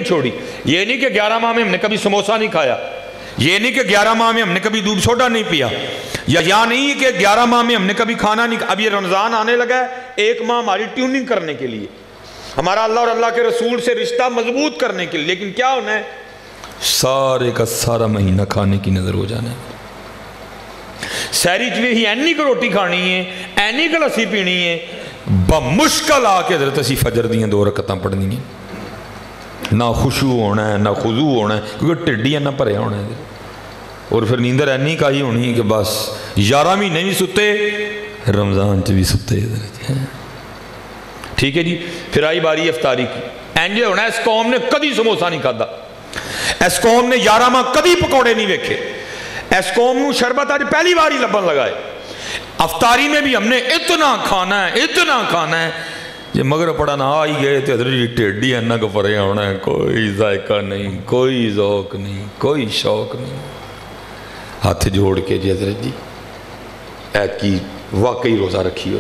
چھوڑی. یہ نہیں کہ 11 ماہ میں ہم نے کبھی سموسا نہیں کھایا, یہ نہیں کہ 11 ماہ میں ہم نے کبھی دودھ سوڈا نہیں پیا, یا نہیں کہ 11 ماہ میں ہم نے کبھی کھانا نہیں. اب یہ رمضان آنے لگا ہے 1 ماہ ہماری ٹیوننگ کرنے کے لیے, ہمارا اللہ اور اللہ کے رسول سے رشتہ مضبوط کرنے کے لیے. لیکن کیا ہونا ہے, سارے کا سارا مہینہ کھانے کی نظر ہو جانا ہے. سہری ہی اینی کو روٹی کھانی ہے, اینی کو لسی پینی ہے, بمشکل آ کے حضرت اسی فجر دیاں 2 رکعتاں پڑھنی ہیں. نہ خشوع ہونا ہے, نہ خضوع ہونا ہے, کیونکہ ٹڈی نہ بھریا ہونا ہے. اور پھر نیندر اینی کا ہی ہونی ہے کہ بس 11 مہینے بھی ستے, رمضان چ بھی ستے. ٹھیک ہے جی. پھر آئی باری افطاری کی. اینجے ہونا ہے اس قوم نے کدی سموسا نہیں کھادا, اس قوم نے 11 ماہ کدی پکوڑے نہیں ویکھے, اس قوم نو شربت آج پہلی باری لبن لگائے. افطاری میں بھی ہم نے اتنا کھانا ہے, اتنا کھانا ہے. جب مغرب پڑا نہ آئی گئے تو حضرت ٹیڈی انہ کو پرے ہونا ہے, کوئی ذائقہ نہیں, کوئی ذوق نہیں, کوئی شوق نہیں. ہاتھ جوڑ کے جی حضرت جی ایت کی واقعی روزہ رکھی ہو.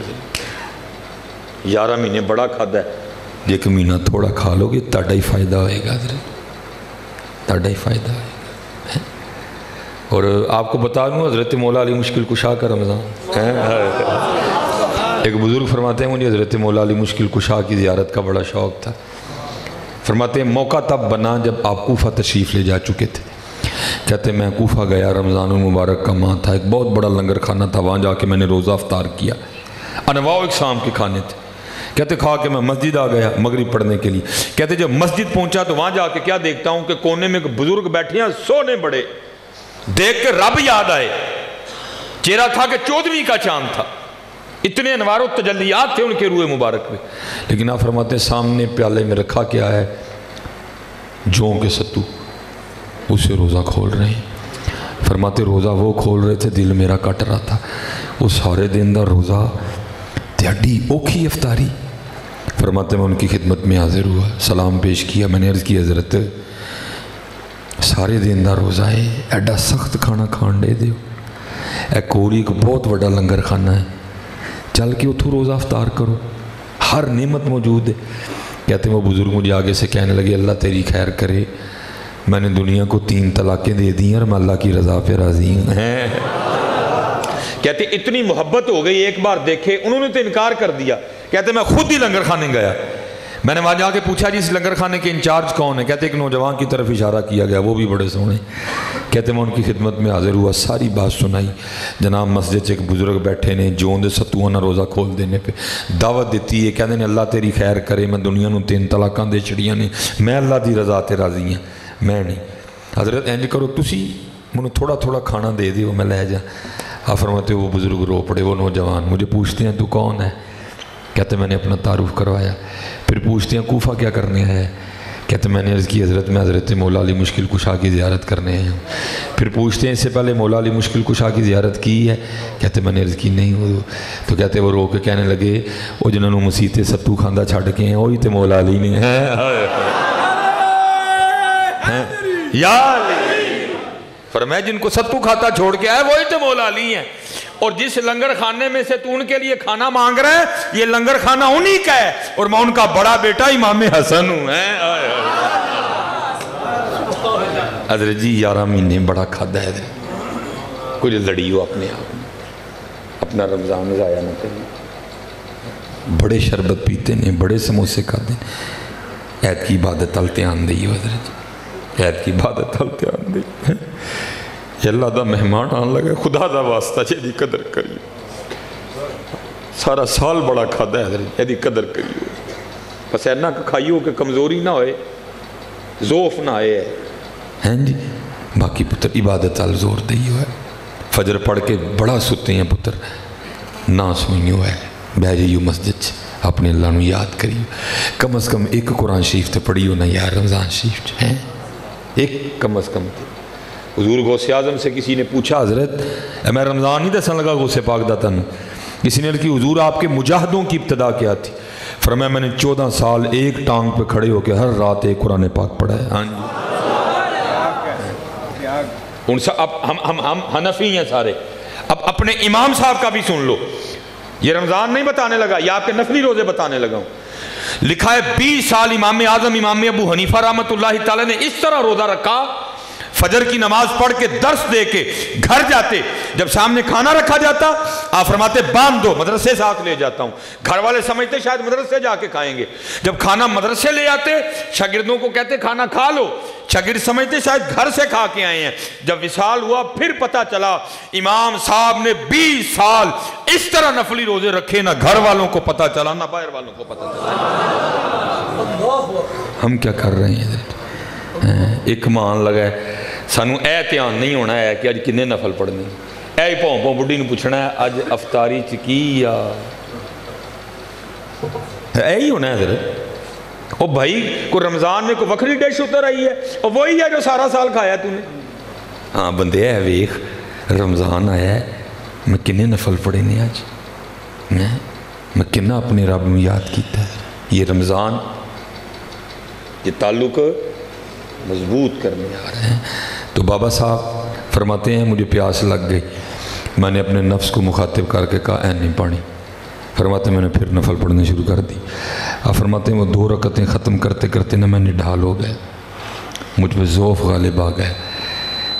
11 مہینے بڑا کھادا ہے, 1 مہینہ تھوڑا کھا لو گے تاڑا ہی فائدہ ہوئے گا حضرت, تاڑا ہی فائدہ ہوئے گا. اور آپ کو بتا دوں حضرت مولا علی مشکل کشا کا رمضان. ایک بزرگ فرماتے ہیں مجھے حضرت مولا علی مشکل کشا کی زیارت کا بڑا شوق تھا. فرماتے ہیں موقع تب بنا جب آپ کوفہ تشریف لے جا چکے تھے. کہتے ہیں میں کوفہ گیا, رمضان المبارک کا ماہ تھا, ایک بہت بڑا لنگر کھانا تھا, وہاں جا کے میں نے روزہ افطار کیا, انواع اقسام کے کھانے تھے. کہتے کھا کے میں مسجد آ گیا مغرب پڑھنے کے لیے. کہتے جب مسجد پہنچا تو وہاں جا کے کیا دیکھتا ہوں کہ کونے میں ایک بزرگ بیٹھے ہیں سونے بڑے, دیکھ کے رب یاد آئے. چہرہ تھا کہ 14ویں کا چاند تھا, اتنے انوار و تجلیات تھے ان کے روح مبارک میں. لیکن آپ فرماتے ہیں سامنے پیالے میں رکھا کیا ہے, جوں کے ستو, اسے روزہ کھول رہے ہیں. فرماتے روزہ وہ کھول رہے تھے, دل میرا کٹ رہا تھا. وہ سارے دن دا روزہ تیاڈی اوکھی افطاری. فرماتے میں ان کی خدمت میں حاضر ہوا, سلام پیش کیا. میں نے عرض کی حضرت سارے دن دا روزہ ہے, ایڈا سخت کھانا کھان دے دیو, اے کوری ایک بہت بڑا لنگر کھانا ہے, چل کے اتھو روزہ افطار کرو, ہر نعمت موجود ہے. کہتے ہیں وہ بزرگ مجھے آگے سے کہنے لگے اللہ تیری خیر کرے, میں نے دنیا کو 3 طلاقیں دے دی اور میں اللہ کی رضا پہ راضی ہوں. کہتے اتنی محبت ہو گئی, ایک بار دیکھے انہوں نے تو انکار کر دیا. کہتے میں خود ہی لنگر کھانے گیا, میں نے وہاں جا کے پوچھا جی اس لنگر کھانے کے انچارج کون ہے. کہتے ایک نوجوان کی طرف اشارہ کیا گیا, وہ بھی بڑے سونے. کہتے میں ان کی خدمت میں حاضر ہوا, ساری بات سنائی. جناب مسجد سے ایک بزرگ بیٹھے نے, جون دے ستوانہ روزہ کھول دینے پہ دعوت دیتی ہے. کہتے ہیں اللہ تیری خیر کرے, میں دنیا نو 3 طلاقاں دے چڑیاں نے, میں اللہ دی رضا تے راضی ہیں, میں نہیں. حضرت انج کرو تسی منو تھوڑا تھوڑا کھانا دے دیو, میں لے جا. آپ فرماتے وہ بزرگ رو پڑے. وہ نوجوان مجھے پوچھتے ہیں تو کون ہے. کہتے میں نے اپنا تعارف کروایا. پھر پوچھتے ہیں کوفہ کیا کرنے ہے. کہتے میں نے عرض کی حضرت میں حضرت مولا علی مشکل کشا کی زیارت کرنے ہیں. پھر پوچھتے ہیں اس سے پہلے مولا علی مشکل کشا کی زیارت کی ہے. کہتے میں نے عرض کی نہیں ہو. تو کہتے وہ رو کے کہنے لگے وہ جنہوں نے مسیتے ستو کھاندہ چھاڑ کے ہیں وہی تے مولا علی نے ہیں. یا فرمایا جن کو ستو کھاتا چھوڑ کے آئے وہی تے مولا علی ہیں. اور جس لنگر خانے میں سے تو ان کے لیے کھانا مانگ رہا ہے, یہ لنگر خانہ انہی کا ہے, اور میں ان کا بڑا بیٹا امام حسن ہوں. حضرت جی 11 مہینے بڑا کھادا ہے. کچھ لڑی ہو اپنے آپ, اپنا رمضان ضائع نہ کریں. بڑے شربت پیتے ہیں, بڑے سموسے کھاتے ہیں. عید کی عبادت تل دھیان دئیے حضرت, عید کی عبادت تل دھیان دئیے. اللہ دا مہمان آن لگے, خدا دا واسطہ جیدی قدر کریو. سارا سال بڑا کھادا ہے حضرت, جیدی قدر کریو. بس اینا کھائیو کہ کمزوری نہ ہوئے, ضعف نہ آئے ہیں جی. باقی پتر عبادت آل زور دئیو ہے. فجر پڑھ کے بڑا ستے ہیں پتر, نا سوئیو ہے, بہ جائیو مسجد سے, اپنے اللہ نو یاد کریو. کم از کم ایک قرآن شریف تے پڑھیو نا یار رمضان شریف ہیں, ایک کم از کم تے. حضور غوث اعظم سے کسی نے پوچھا حضرت میں رمضان نہیں دسن لگا غوث پاک دا تن. کسی نے کہ حضور آپ کے مجاہدوں کی ابتدا کیا تھی. فرمایا میں نے 14 سال ایک ٹانگ پہ کھڑے ہو کے ہر رات ایک قرآن پاک پڑھا ہے. ہاں جی اب ہم حنفی ہیں سارے. اب اپنے امام صاحب کا بھی سن لو. یہ رمضان نہیں بتانے لگا, یہ آپ کے نفلی روزے بتانے لگا ہوں. لکھا ہے 20 سال امام اعظم امام ابو حنیفہ رحمۃ اللہ تعالی نے اس طرح روزہ رکھا، فجر کی نماز پڑھ کے درس دے کے گھر جاتے، جب سامنے کھانا رکھا جاتا آپ فرماتے باندھ دو، مدرسے ساتھ لے جاتا ہوں۔ گھر والے سمجھتے شاید مدرسے جا کے کھائیں گے، جب کھانا مدرسے لے آتے شاگردوں کو کہتے کھانا کھا لو، شاگرد سمجھتے شاید گھر سے کھا کے آئے ہیں۔ جب وصال ہوا پھر پتہ چلا امام صاحب نے 20 سال اس طرح نفلی روزے رکھے، نہ گھر والوں کو پتہ چلا نہ باہر والوں کو پتہ چلا۔ ہم کیا کر رہے ہیں؟ ایک مان لگا ہے سانو اے دھیان نہیں ہونا ہے کہ اج کنے نفل پڑھنے، اے ہی پاؤں پاؤں بڈھی نے پوچھنا ہے اج افطاری چکی یا اے ہی ہونا ہے حضرت۔ او بھائی کوئی رمضان میں کوئی وکھری ڈش اتر آئی ہے، اور وہی ہے جو سارا سال کھایا تو نے۔ ہاں بندے اے ویخ رمضان آیا ہے، میں کنے نفل پڑھے نے آج، میں کنا اپنے رب میں یاد کیتا ہے۔ یہ رمضان یہ تعلق مضبوط کرنے آ رہے ہیں۔ تو بابا صاحب فرماتے ہیں مجھے پیاس لگ گئی، میں نے اپنے نفس کو مخاطب کر کے کہا اے نہیں پانی، فرماتے میں نے پھر نفل پڑھنے شروع کر دی۔ آپ فرماتے ہیں وہ 2 رکعتیں ختم کرتے کرتے نہ میں نے ڈھال ہو گئے، مجھ پہ ذوف غالب آ گئے،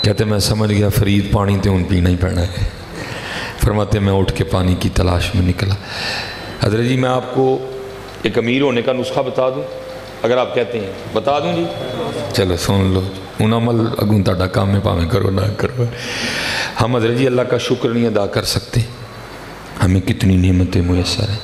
کہتے میں سمجھ گیا فرید پانی تے ان پینا ہی پڑنا ہے۔ فرماتے میں اٹھ کے پانی کی تلاش میں نکلا۔ حضرت جی میں آپ کو ایک امیر ہونے کا نسخہ بتا دوں، اگر آپ کہتے ہیں بتا دوں جی؟ چلو سن لو، ان عمل اگوں تاڑا کام میں پاویں کرو نہ کرو۔ ہم حضرت جی اللہ کا شکر نہیں ادا کر سکتے، ہمیں کتنی نعمتیں میسر ہیں۔